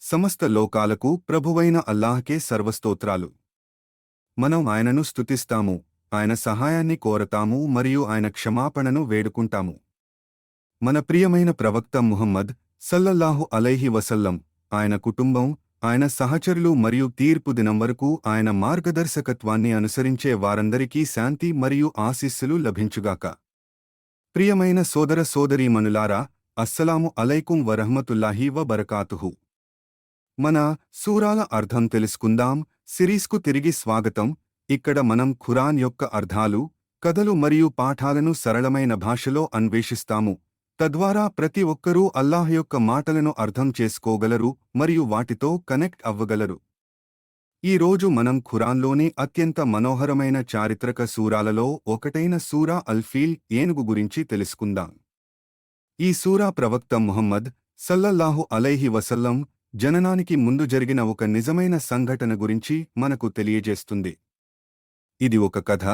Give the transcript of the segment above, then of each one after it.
సమస్త లోకాలకు ప్రభువైన అల్లాహ్కే సర్వస్తోత్రాలు. మనం ఆయనను స్తుతిస్తాము, ఆయన సహాయాన్ని కోరతాము మరియు ఆయన క్షమాపణను వేడుకుంటాము. మన ప్రియమైన ప్రవక్త ముహమ్మద్ సల్లల్లాహు అలైహి వసల్లం, ఆయన కుటుంబం, ఆయన సహచరులు మరియు తీర్పు దినం వరకు ఆయన మార్గదర్శకత్వాన్ని అనుసరించే వారందరికీ శాంతి మరియు ఆశీస్సులు లభించుగాక. ప్రియమైన సోదర సోదరీమణులారా, అస్సలాము అలైకుం వరహ్మతుల్లాహి వబరకాతుహు. మన సూరాల అర్థం తెలుసుకుందాం సిరీస్కు తిరిగి స్వాగతం. ఇక్కడ మనం ఖురాన్ యొక్క అర్థాలు, కథలు మరియు పాఠాలను సరళమైన భాషలో అన్వేషిస్తాము, తద్వారా ప్రతి ఒక్కరూ అల్లాహ్ యొక్క మాటలను అర్థం చేసుకోగలరు మరియు వాటితో కనెక్ట్ అవ్వగలరు. ఈ రోజు మనం ఖురాన్లోని అత్యంత మనోహరమైన చారిత్రక సూరాలలో ఒకటైన సూరా అల్-ఫీల్ ఏనుగు గురించి తెలుసుకుందాం. ఈ సూరా ప్రవక్త ముహమ్మద్ సల్లల్లాహు అలైహి వసల్లం జననానికి ముందు జరిగిన ఒక నిజమైన సంఘటన గురించి మనకు తెలియజేస్తుంది. ఇది ఒక కథ,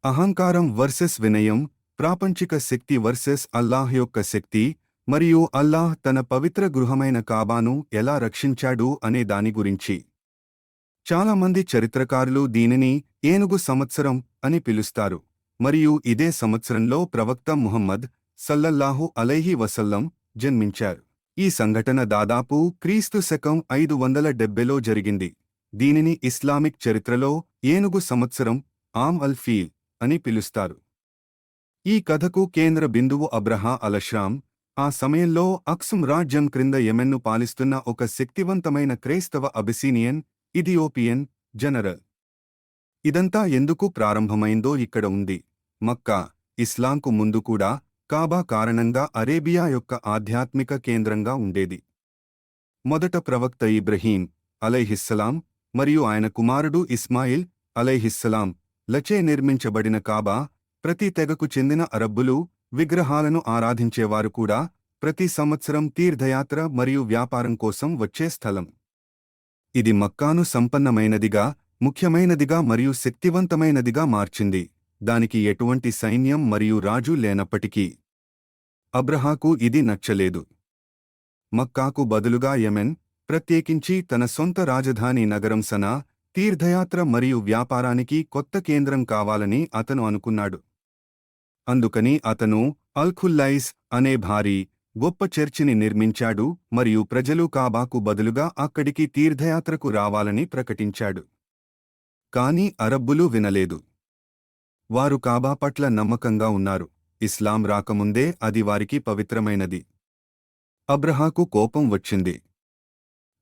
అహంకారం వర్సెస్ వినయం, ప్రాపంచిక శక్తి వర్సెస్ అల్లాహ్ యొక్క శక్తి, మరియు అల్లాహ్ తన పవిత్ర గృహమైన కాబాను ఎలా రక్షించాడు అనే దాని గురించి. చాలామంది చరిత్రకారులు దీనిని ఏనుగు సంవత్సరం అని పిలుస్తారు, మరియు ఇదే సంవత్సరంలో ప్రవక్త ముహమ్మద్ సల్లల్లాహు అలైహి వసల్లం జన్మించారు. ఈ సంఘటన దాదాపు క్రీస్తు శకం 570లో జరిగింది. దీనిని ఇస్లామిక్ చరిత్రలో ఏనుగు సంవత్సరం ఆమ్ అల్-ఫీల్ అని పిలుస్తారు. ఈ కథకు కేంద్ర బిందువు అబ్రహా అలష్రామ్, ఆ సమయంలో అక్సుం రాజ్యం క్రింద యెమెన్ను పాలిస్తున్న ఒక శక్తివంతమైన క్రైస్తవ అబిసీనియన్ ఇథియోపియన్ జనరల్. ఇదంతా ఎందుకు ప్రారంభమైందో ఇక్కడ ఉంది. మక్కా, ఇస్లాంకు ముందు కూడా కాబా కారణంగా అరేబియా యొక్క ఆధ్యాత్మిక కేంద్రంగా ఉండేది. మొదట ప్రవక్త ఇబ్రహీం అలైహిస్సలాం మరియు ఆయన కుమారుడు ఇస్మాయిల్ అలైహిస్సలాం లచే నిర్మించబడిన కాబా, ప్రతి తెగకు చెందిన అరబ్బులు, విగ్రహాలను ఆరాధించేవారు కూడా ప్రతి సంవత్సరం తీర్థయాత్ర మరియు వ్యాపారం కోసం వచ్చే స్థలం. ఇది మక్కాను సంపన్నమైనదిగా, ముఖ్యమైనదిగా మరియు శక్తివంతమైనదిగా మార్చింది. దానికి ఎటువంటి సైన్యం మరియు రాజు లేనప్పటికీ అబ్రహాకు ఇది నచ్చలేదు. మక్కాకు బదులుగా యెమెన్, ప్రత్యేకించి తన సొంత రాజధాని నగరం సనా, తీర్థయాత్ర మరియు వ్యాపారానికి కొత్త కేంద్రం కావాలని అతను అనుకున్నాడు. అందుకని అతను అల్-ఖుల్లైస్ అనే భారీ, గొప్ప చర్చిని నిర్మించాడు మరియు ప్రజలు కాబాకు బదులుగా అక్కడికి తీర్థయాత్రకు రావాలని ప్రకటించాడు. కాని అరబ్బులు వినలేదు. వారు కాబా పట్ల నమ్మకంగా ఉన్నారు. ఇస్లాం రాకముందే అది వారికి పవిత్రమైనది. అబ్రహాకు కోపం వచ్చింది.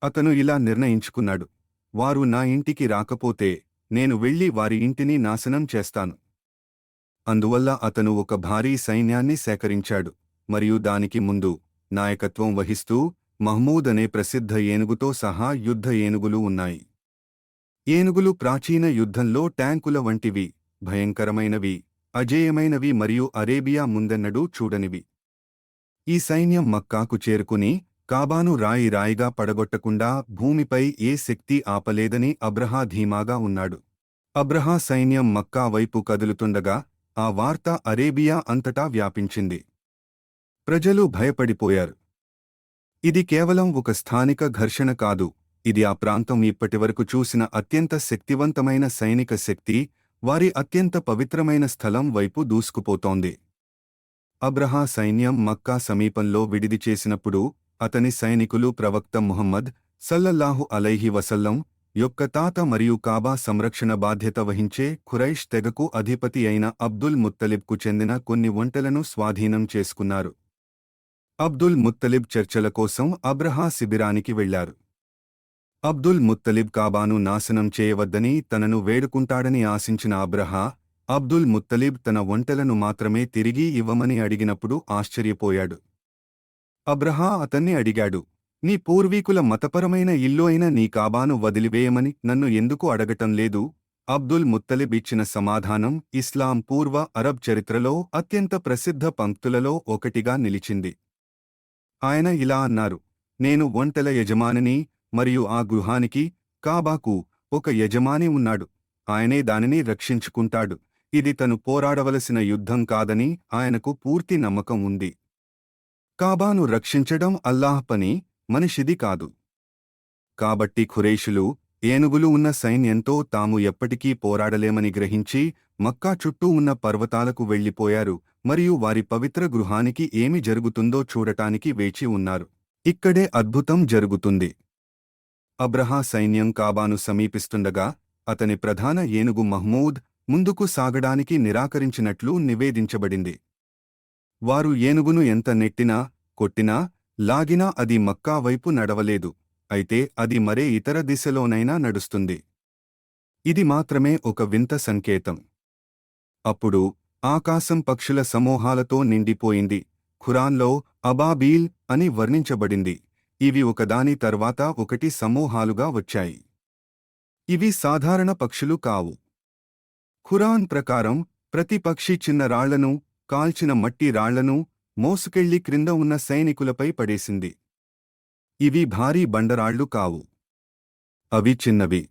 అతను ఇలా నిర్ణయించుకున్నాడు, వారు నా ఇంటికి రాకపోతే నేను వెళ్లి వారి ఇంటిని నాశనం చేస్తాను. అందువల్ల అతను ఒక భారీ సైన్యాన్ని సేకరించాడు మరియు దానికి ముందు నాయకత్వం వహిస్తూ మహ్మూద్ అనే ప్రసిద్ధ ఏనుగుతో సహా యుద్ధ ఏనుగులు ఉన్నాయి. ఏనుగులు ప్రాచీన యుద్ధంలో ట్యాంకుల వంటివి, భయంకరమైనవి, అజేయమైనవి మరియు అరేబియా ముందెన్నడూ చూడనివి. ఈ సైన్యం మక్కాకు చేరుకుని కాబాను రాయి రాయిగా పడగొట్టకుండా భూమిపై ఏ శక్తి ఆపలేదని అబ్రహా ధీమాగా ఉన్నాడు. అబ్రహా సైన్యం మక్కా వైపు కదులుతుండగా ఆ వార్త అరేబియా అంతటా వ్యాపించింది. ప్రజలు భయపడిపోయారు. ఇది కేవలం ఒక స్థానిక ఘర్షణ కాదు, ఇది ఆ ప్రాంతం ఇప్పటివరకు చూసిన అత్యంత శక్తివంతమైన సైనిక శక్తి, వారి అత్యంత పవిత్రమైన స్థలం వైపు దూసుకుపోతోంది. అబ్రహా సైన్యం మక్కా సమీపంలో విడిది చేసినప్పుడు అతని సైనికులు ప్రవక్త ముహమ్మద్ సల్లల్లాహు అలైహి వసల్లం యొక్క తాత మరియు కాబా సంరక్షణ బాధ్యత వహించే ఖురైష్ తెగకు అధిపతి అయిన అబ్దుల్ ముత్తలిబ్కు చెందిన కొన్ని ఒంటెలను స్వాధీనం చేసుకున్నారు. అబ్దుల్ ముత్తలిబ్ చర్చల కోసం అబ్రహా శిబిరానికి వెళ్లారు. అబ్దుల్ ముత్తలిబ్ కాబాను నాశనం చేయవద్దని తనను వేడుకుంటాడని ఆశించిన అబ్రహా, అబ్దుల్ ముత్తలిబ్ తన ఒంటెలను మాత్రమే తిరిగి ఇవ్వమని అడిగినప్పుడు ఆశ్చర్యపోయాడు. అబ్రహా అతన్ని అడిగాడు, నీ పూర్వీకుల మతపరమైన ఇల్లు అయిన నీ కాబాను వదిలివేయమని నన్ను ఎందుకు అడగటం లేదు? అబ్దుల్ ముత్తలిబ్ ఇచ్చిన సమాధానం ఇస్లాం పూర్వ అరబ్ చరిత్రలో అత్యంత ప్రసిద్ధ పంక్తులలో ఒకటిగా నిలిచింది. ఆయన ఇలా అన్నారు, నేను ఒంటెల యజమానిని మరియు ఆ గృహానికి, కాబాకు ఒక యజమాని ఉన్నాడు. ఆయనే దానిని రక్షించుకుంటాడు. ఇది తను పోరాడవలసిన యుద్ధం కాదని ఆయనకు పూర్తి నమ్మకం ఉంది. కాబాను రక్షించడం అల్లాహ్ పని, మనిషిది కాదు. కాబట్టి ఖురేషులు ఏనుగులు ఉన్న సైన్యంతో తాము ఎప్పటికీ పోరాడలేమని గ్రహించి మక్కా చుట్టూ ఉన్న పర్వతాలకు వెళ్లిపోయారు మరియు వారి పవిత్ర గృహానికి ఏమి జరుగుతుందో చూడటానికి వేచి ఉన్నారు. ఇక్కడే అద్భుతం జరుగుతుంది. అబ్రహా సైన్యం కాబాను సమీపిస్తుండగా అతని ప్రధాన ఏనుగు మహ్మూద్ ముందుకు సాగడానికి నిరాకరించినట్లు నివేదించబడింది. వారు ఏనుగును ఎంత నెట్టినా, కొట్టినా, లాగినా అది మక్కా వైపు నడవలేదు. అయితే అది మరే ఇతర దిశలోనైనా నడుస్తుంది. ఇది మాత్రమే ఒక వింత సంకేతం. అప్పుడు ఆకాశం పక్షుల సమూహాలతో నిండిపోయింది. ఖురాన్లో అబాబీల్ అని వర్ణించబడింది. ఇవి ఒకదాని తర్వాత ఒకటి సమూహాలుగా వచ్చాయి. ఇవి సాధారణ పక్షులు కావు. ఖురాన్ ప్రకారం ప్రతి పక్షి చిన్న రాళ్లను, కాల్చిన మట్టి రాళ్లను మోసుకెళ్లి క్రింద ఉన్న సైనికులపై పడేసింది. ఇవి భారీ బండరాళ్లు కావు. అవి చిన్నవి.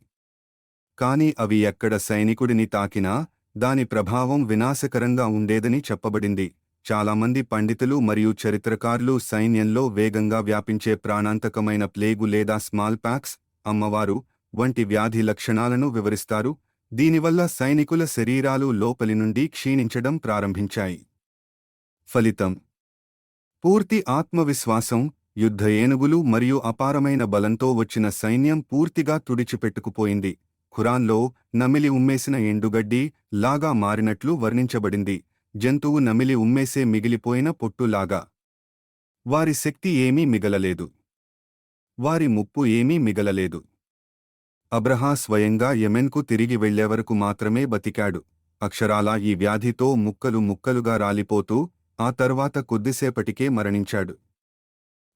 కాని అవి ఎక్కడ సైనికుడిని తాకినా దాని ప్రభావం వినాశకరంగా ఉండేదని చెప్పబడింది. చాలామంది పండితులు మరియు చరిత్రకారులు సైన్యంలో వేగంగా వ్యాపించే ప్రాణాంతకమైన ప్లేగు లేదా స్మాల్ పాక్స్, అమ్మవారు వంటి వ్యాధి లక్షణాలను వివరిస్తారు. దీనివల్ల సైనికుల శరీరాలు లోపలి నుండి క్షీణించడం ప్రారంభించాయి. ఫలితం: పూర్తి ఆత్మవిశ్వాసం, యుద్ధ ఏనుగులు మరియు అపారమైన బలంతో వచ్చిన సైన్యం పూర్తిగా తుడిచిపెట్టుకుపోయింది. ఖురాన్లో నమిలి ఉమ్మేసిన ఎండుగడ్డి లాగా మారినట్లు వర్ణించబడింది. జంతువు నమిలి ఉమ్మేసే మిగిలిపోయిన పొట్టులాగా. వారి శక్తి ఏమీ మిగలలేదు. వారి ముప్పు ఏమీ మిగలలేదు. అబ్రహా స్వయంగా యెమెన్కు తిరిగి వెళ్లేవరకు మాత్రమే బతికాడు. అక్షరాలా ఈ వ్యాధితో ముక్కలు ముక్కలుగా రాలిపోతూ ఆ తర్వాత కొద్దిసేపటికే మరణించాడు.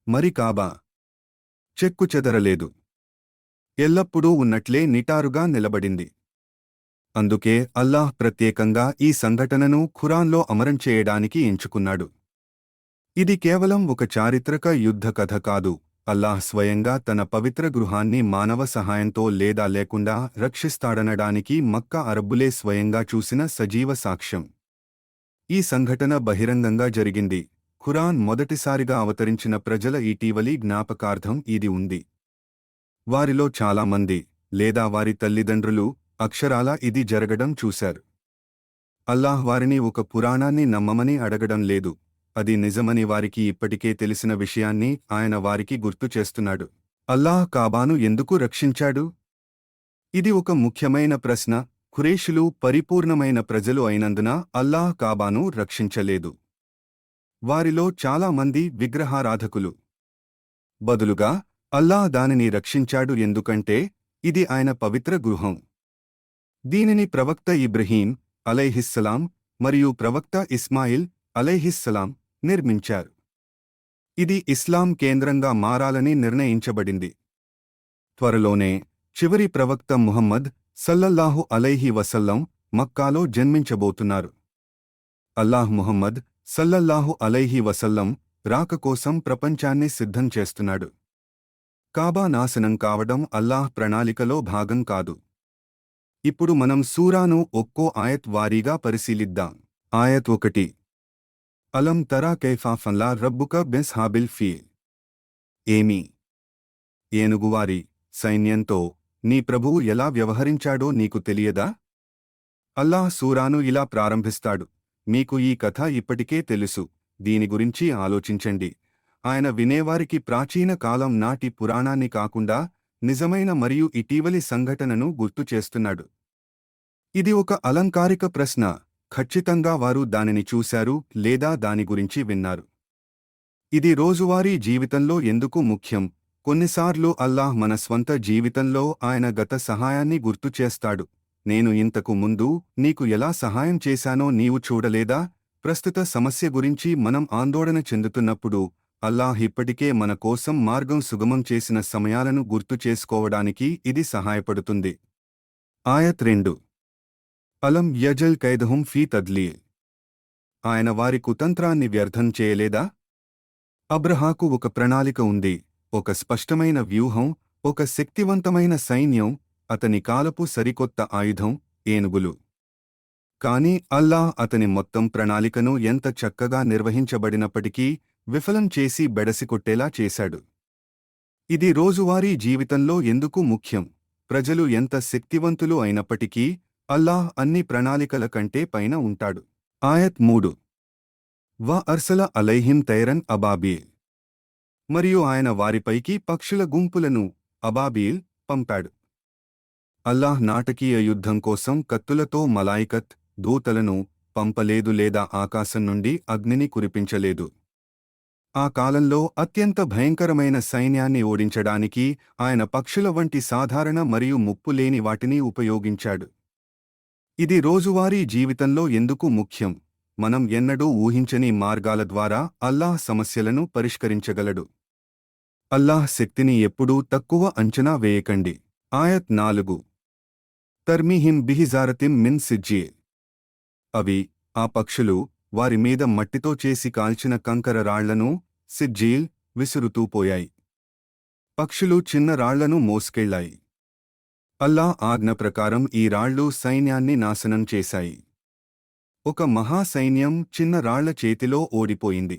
మరి కాబా చెక్కుచెదరలేదు. ఎల్లప్పుడూ ఉన్నట్లే నిటారుగా నిలబడింది. అందుకే అల్లాహ్ ప్రత్యేకంగా ఈ సంఘటనను ఖురాన్లో అమరం చేయడానికి ఎంచుకున్నాడు. ఇది కేవలం ఒక చారిత్రక యుద్ధ కథ కాదు. అల్లాహ్ స్వయంగా తన పవిత్ర గృహాన్ని మానవ సహాయంతో లేదా లేకుండా రక్షిస్తాడనడానికి మక్కా అరబ్బులే స్వయంగా చూసిన సజీవ సాక్ష్యం. ఈ సంఘటన బహిరంగంగా జరిగింది. ఖురాన్ మొదటిసారిగా అవతరించిన ప్రజల ఇటీవలి జ్ఞాపకార్థం ఇది ఉంది. వారిలో చాలామంది, లేదా వారి తల్లిదండ్రులు, అక్షరాలా ఇది జరగడం చూశారు. అల్లాహ్ వారిని ఒక పురాణాన్ని నమ్మమని అడగడం లేదు. అది నిజమని వారికి ఇప్పటికే తెలిసిన విషయాన్ని ఆయన వారికి గుర్తు చేస్తున్నాడు. అల్లాహ్ కాబాను ఎందుకు రక్షించాడు? ఇది ఒక ముఖ్యమైన ప్రశ్న. ఖురేషులు పరిపూర్ణమైన ప్రజలు అయినందున అల్లాహ్ కాబాను రక్షించలేదు. వారిలో చాలా మంది విగ్రహారాధకులు. బదులుగా అల్లాహ్ దానిని రక్షించాడు ఎందుకంటే ఇది ఆయన పవిత్ర గృహం. దీనిని ప్రవక్త ఇబ్రహీం అలైహిస్సలాం మరియు ప్రవక్త ఇస్మాయిల్ అలైహిస్సలాం నిర్మించారు. ఇది ఇస్లాం కేంద్రంగా మారాలని నిర్ణయించబడింది. త్వరలోనే చివరి ప్రవక్త ముహమ్మద్ సల్లల్లాహు అలైహి వసల్లం మక్కాలో జన్మించబోతున్నారు. అల్లాహ్ ముహమ్మద్ సల్లల్లాహు అలైహి వసల్లం రాక కోసం ప్రపంచాన్ని సిద్ధం చేస్తున్నాడు. కాబా నాశనం కావడం అల్లాహ్ ప్రణాళికలో భాగం కాదు. ఇప్పుడు మనం సూరాను ఒక్కో ఆయత్ వారీగా పరిశీలిద్దాం. ఆయత్ 1. అలం తరా కైఫా ఫన్లా రబ్బుక బిస్హాబిల్ ఫీల్. ఏమీ ఏనుగువారి సైన్యంతో నీ ప్రభువు ఎలా వ్యవహరించాడో నీకు తెలియదా? అల్లాహ్ సూరాను ఇలా ప్రారంభిస్తాడు: మీకు ఈ కథ ఇప్పటికే తెలుసు, దీని గురించి ఆలోచించండి. ఆయన వినేవారికి ప్రాచీన కాలం నాటి పురాణాన్ని కాకుండా నిజమైన మరియు ఇటీవలి సంఘటనను గుర్తు చేస్తున్నాడు. ఇది ఒక అలంకారిక ప్రశ్న. ఖచ్చితంగా వారు దానిని చూశారు లేదా దాని గురించి విన్నారు. ఇది రోజువారీ జీవితంలో ఎందుకు ముఖ్యం? కొన్నిసార్లు అల్లాహ్ మన స్వంత జీవితంలో ఆయన గత సహాయాన్ని గుర్తు చేస్తాడు. నేను ఇంతకు ముందు నీకు ఎలా సహాయం చేశానో నీవు చూడలేదా? ప్రస్తుత సమస్య గురించి మనం ఆందోళన చెందుతున్నప్పుడు అల్లాహ్ ఇప్పటికే మన కోసం మార్గం సుగమం చేసిన సమయాలను గుర్తు చేసుకోవడానికి ఇది సహాయపడుతుంది. ఆయత్ 2. అలం యజల్ కైదహుం ఫీ తద్లీల్. ఆయన వారి కుతంత్రాన్ని వ్యర్థం చేయలేదా? అబ్రహాకు ఒక ప్రణాళిక ఉంది, ఒక స్పష్టమైన వ్యూహం, ఒక శక్తివంతమైన సైన్యం, అతని కాలపు సరికొత్త ఆయుధం ఏనుగులు. కాని అల్లాహ్ అతని మొత్తం ప్రణాళికను ఎంత చక్కగా నిర్వహించబడినప్పటికీ విఫలం చేసి బెడసికొట్టేలా చేశాడు. ఇది రోజువారీ జీవితంలో ఎందుకు ముఖ్యం? ప్రజలు ఎంత శక్తివంతులు అయినప్పటికీ అల్లాహ్ అన్ని ప్రణాళికల కంటే పైన ఉంటాడు. ఆయత్ 3. అర్సల అలైహిం తైరన్ అబాబీల్. మరియు ఆయన వారిపైకి పక్షుల గుంపులను అబాబీల్ పంపాడు. అల్లాహ్ నాటకీయ యుద్ధం కోసం కత్తులతో మలాయికత్ దూతలను పంపలేదు లేదా ఆకాశం నుండి అగ్నిని కురిపించలేదు. ఆ కాలంలో అత్యంత భయంకరమైన సైన్యాన్ని ఓడించడానికి ఆయన పక్షుల వంటి సాధారణ మరియు ముప్పులేని వాటిని ఉపయోగించాడు. ఇది రోజువారీ జీవితంలో ఎందుకు ముఖ్యం? మనం ఎన్నడూ ఊహించని మార్గాల ద్వారా అల్లాహ్ సమస్యలను పరిష్కరించగలడు. అల్లాహ్ శక్తిని ఎప్పుడూ తక్కువ అంచనా వేయకండి. ఆయత్ 4. తర్మీహిం బిహిజారతిం మిన్ సిజ్జీల్. అవి, ఆ పక్షులు, వారి మీద మట్టితో చేసి కాల్చిన కంకర రాళ్లను, సిజ్జీల్, విసురుతూ పోయాయి. పక్షులు చిన్న రాళ్లను మోసుకెళ్లాయి. అల్లాహ్ ఆజ్ఞ ప్రకారం ఈ రాళ్లు సైన్యాన్ని నాశనం చేశాయి. ఒక మహాసైన్యం చిన్న రాళ్ల చేతిలో ఓడిపోయింది.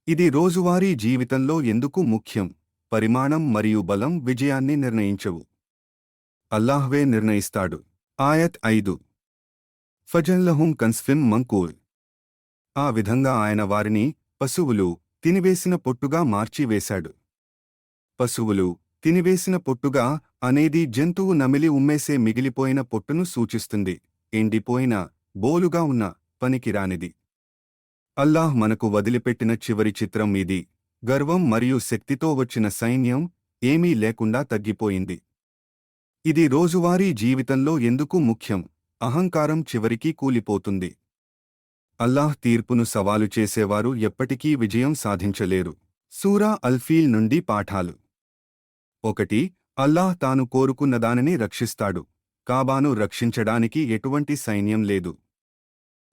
ఇది రోజువారీ జీవితంలో ఎందుకు ముఖ్యం? పరిమాణం మరియు బలం విజయాన్ని నిర్ణయించవు. అల్లాహ్వే నిర్ణయిస్తాడు. ఆయత్ 5. ఫజల్లహుం కన్స్ఫిం మంకూల్. ఆ విధంగా ఆయన వారిని పశువులు తినివేసిన పొట్టుగా మార్చివేశాడు. పశువులు తినివేసిన పొట్టుగా అనేది జంతువు నమిలి ఉమ్మేసే మిగిలిపోయిన పొట్టును సూచిస్తుంది. ఎండిపోయిన, బోలుగా ఉన్న, పనికిరానిది. అల్లాహ్ మనకు వదిలిపెట్టిన చివరి చిత్రం ఇది. గర్వం మరియు శక్తితో వచ్చిన సైన్యం ఏమీ లేకుండా తగ్గిపోయింది. ఇది రోజువారీ జీవితంలో ఎందుకు ముఖ్యం? అహంకారం చివరికి కూలిపోతుంది. అల్లాహ్ తీర్పును సవాలు చేసేవారు ఎప్పటికీ విజయం సాధించలేరు. సూరా అల్-ఫీల్ నుండి పాఠాలు. 1. అల్లాహ్ తాను కోరుకున్నదానిని రక్షిస్తాడు. కాబాను రక్షించడానికి ఎటువంటి సైన్యం లేదు.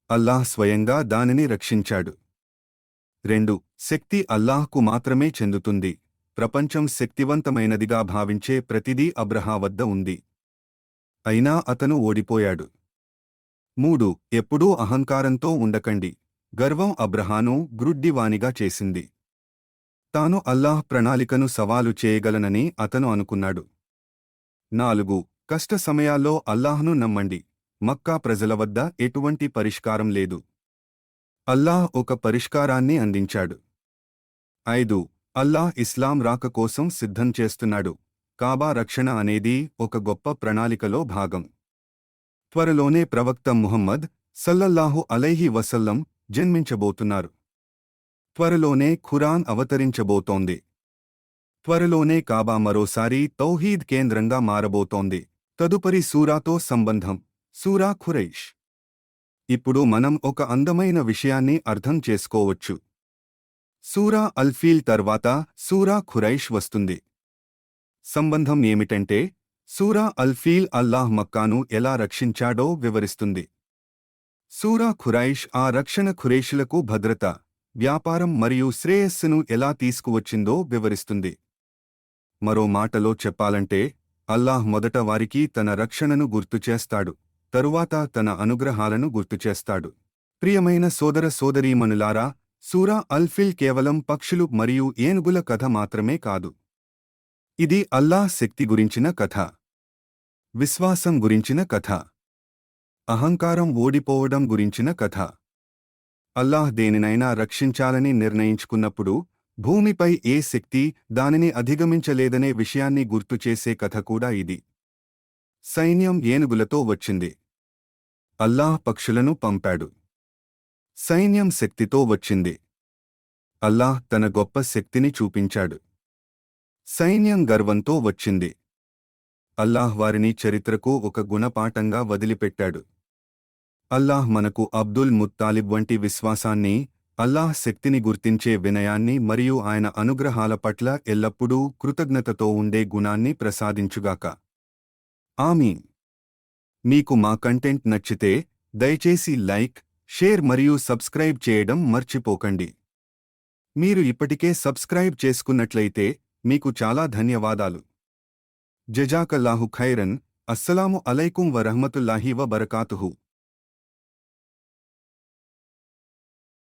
అల్లాహ్ స్వయంగా దానిని రక్షించాడు. 2. శక్తి అల్లాహ్కు మాత్రమే చెందుతుంది. ప్రపంచం శక్తివంతమైనదిగా భావించే ప్రతిదీ అబ్రహా వద్ద ఉంది. అయినా అతను ఓడిపోయాడు. 3. ఎప్పుడూ అహంకారంతో ఉండకండి. గర్వం అబ్రహాను గ్రుడ్డివానిగా చేసింది. తాను అల్లాహ్ ప్రణాళికను సవాలు చేయగలనని అతను అనుకున్నాడు. 4. కష్ట సమయాల్లో అల్లాహ్ను నమ్మండి. మక్కా ప్రజల వద్ద ఎటువంటి పరిష్కారం లేదు. అల్లాహ్ ఒక పరిష్కారాన్ని అందించాడు. 5. అల్లాహ్ ఇస్లాం రాక కోసం సిద్ధం చేస్తున్నాడు. కాబా రక్షణ అనేది ఒక గొప్ప ప్రణాళికలో భాగం. త్వరలోనే ప్రవక్త ముహమ్మద్ సల్లల్లాహు అలైహి వసల్లం జన్మించబోతున్నారు. త్వరలోనే ఖురాన్ అవతరించబోతోంది. త్వరలోనే కాబా మరోసారి తౌహీద్ కేంద్రంగా మారబోతోంది. తదుపరి సూరాతో సంబంధం. సూరా ఖురైష్. ఇప్పుడు మనం ఒక అందమైన విషయాన్ని అర్థం చేసుకోవచ్చు. సూరా అల్-ఫీల్ తర్వాత సూరా ఖురైష్ వస్తుంది. సంబంధం ఏమిటంటే, సూరా అల్-ఫీల్ అల్లాహ్ మక్కాను ఎలా రక్షించాడో వివరిస్తుంది. సూరా ఖురైష్ ఆ రక్షణ ఖురైషులకు భద్రత, వ్యాపారం మరియు శ్రేయస్సును ఎలా తీసుకువచ్చిందో వివరిస్తుంది. మరో మాటలో చెప్పాలంటే, అల్లాహ్ మొదట వారికి తన రక్షణను గుర్తుచేస్తాడు, తరువాత తన అనుగ్రహాలను గుర్తుచేస్తాడు. ప్రియమైన సోదర సోదరీమణులారా, సూరా అల్-ఫీల్ కేవలం పక్షులు మరియు ఏనుగుల కథ మాత్రమే కాదు. ఇది అల్లాహ్ శక్తి గురించిన కథ, విశ్వాసం గురించిన కథ, అహంకారం ఓడిపోవడం గురించిన కథ. అల్లాహ్ దేనినైనా రక్షించాలని నిర్ణయించుకున్నప్పుడు భూమిపై ఏ శక్తి దానిని అధిగమించలేదనే విషయాన్ని గుర్తుచేసే కథ కూడా ఇది. సైన్యం ఏనుగులతో వచ్చింది. అల్లాహ్ పక్షులను పంపాడు. సైన్యం శక్తితో వచ్చింది. అల్లాహ్ తన గొప్ప శక్తిని చూపించాడు. సైన్యం గర్వంతో వచ్చింది. అల్లాహ్ వారిని చరిత్రకు ఒక గుణపాఠంగా వదిలిపెట్టాడు. అల్లాహ్ మనకు అబ్దుల్ ముత్తాలిబ్ వంటి విశ్వాసాన్ని, అల్లాహ్ శక్తిని గుర్తించే వినయాన్ని మరియు ఆయన అనుగ్రహాల పట్ల ఎల్లప్పుడూ కృతజ్ఞతతో ఉండే గుణాన్ని ప్రసాదించుగాక. ఆమీన్. మీకు మా కంటెంట్ నచ్చితే దయచేసి లైక్, షేర్ మరియు సబ్స్క్రైబ్ చేయడం మర్చిపోకండి. మీరు ఇప్పటికే సబ్స్క్రైబ్ చేసుకున్నట్లయితే మీకు చాలా ధన్యవాదాలు. జజాకల్లాహు ఖైరన్. అస్సలాము అలైకుం వరహ్మతుల్లాహి వబరకాతుహు.